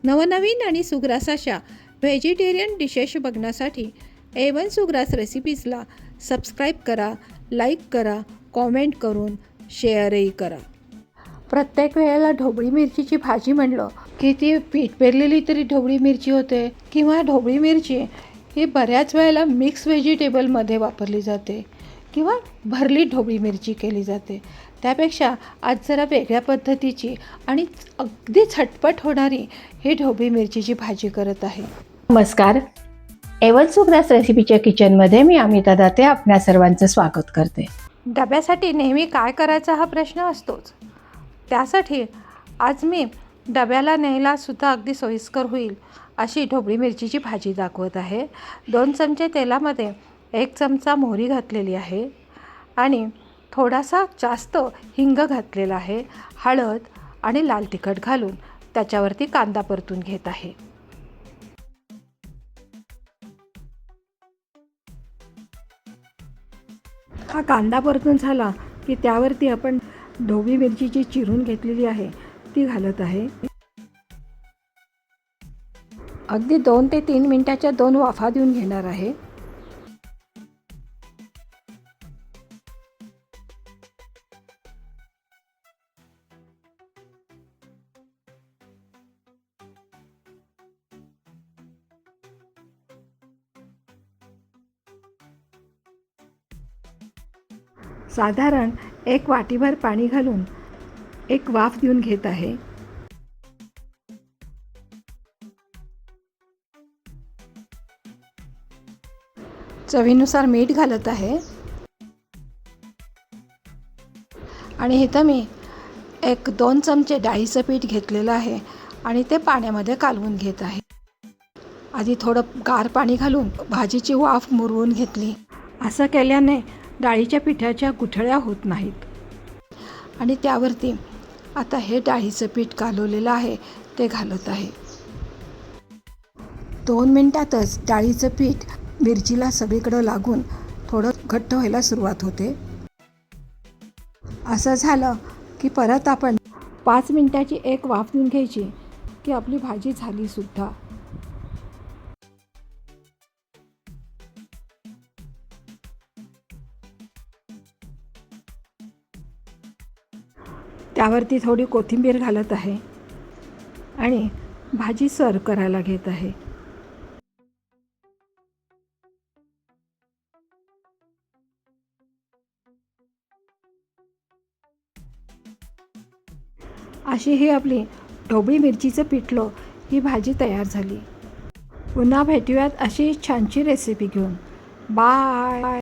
नवनवीन आणि सुग्रास अशा व्हेजिटेरियन डिशेस बघण्यासाठी A1 सुग्रास रेसिपीजला सबस्क्राईब करा, लाईक करा, कॉमेंट करून शेअरही करा. प्रत्येक वेळेला ढोबळी मिरचीची भाजी म्हणलं की ती पीठ पेरलेली तरी ढोबळी मिरची होते किंवा ढोबळी मिरची ही बऱ्याच वेळेला मिक्स व्हेजिटेबलमध्ये वापरली जाते किंवा भरली ढोबळी मिरची केली जाते. त्यापेक्षा आज जरा वेगळ्या पद्धतीची आणि अगदी झटपट होणारी ही ढोबळी मिरचीची भाजी करत आहे. नमस्कार. A1 सुग्रास रेसिपीच्या किचनमध्ये मी अमिता दाते आपल्या सर्वांचं स्वागत करते. डब्यासाठी नेहमी काय करायचा हा प्रश्न असतोच. त्यासाठी आज मी डब्याला न्यायला सुद्धा अगदी सोयीस्कर होईल अशी ढोबळी मिरचीची भाजी दाखवत आहे. 2 चमचे तेलामध्ये 1 चमचा मोहरी घातलेली आहे आणि थोडासा जास्त हिंग घातलेला आहे. हळद आणि लाल तिखट घालून त्याच्यावरती कांदा परतून घेत आहे. हा कांदा परतून झाला की त्यावरती आपण ढोबळी मिरची जी चिरून घेतलेली आहे ती घालत आहे. अगदी 2 ते 3 मिनिटाच्या 2 वाफा देऊन घेणार आहे. साधारण 1 वाटीभर पाणी घालून एक वाफ देऊन घेत आहे. चवीनुसार मीठ घालत आहे आणि इथं मी 1-2 चमचे डाळीचं पीठ घेतलेलं आहे आणि ते पाण्यामध्ये कालवून घेत आहे. आधी थोडं गार पाणी घालून भाजीची वाफ मुरवून घेतली. असं केल्याने डाळीच्या पिठाच्या गुठळ्या होत नाहीत. आणि त्यावरती आता हे डाळीचं पीठ कालवलेलं आहे ते घालत आहे. 2 मिनिटातच डाळीचं पीठ मिरचीला सगळीकडं लागून थोडं घट्ट व्हायला सुरुवात होते. असं झालं की परत आपण 5 मिनिटाची एक वाफ देऊन घ्यायची की आपली भाजी झाली सुद्धा. त्यावरती थोडी कोथिंबीर घालत आहे आणि भाजी सर्व करायला घेत आहे. अशी ही आपली ढोबळी मिरचीचं पिठलं ही भाजी तयार झाली. पुन्हा भेटूयात अशी छानशी रेसिपी घेऊन. बाय.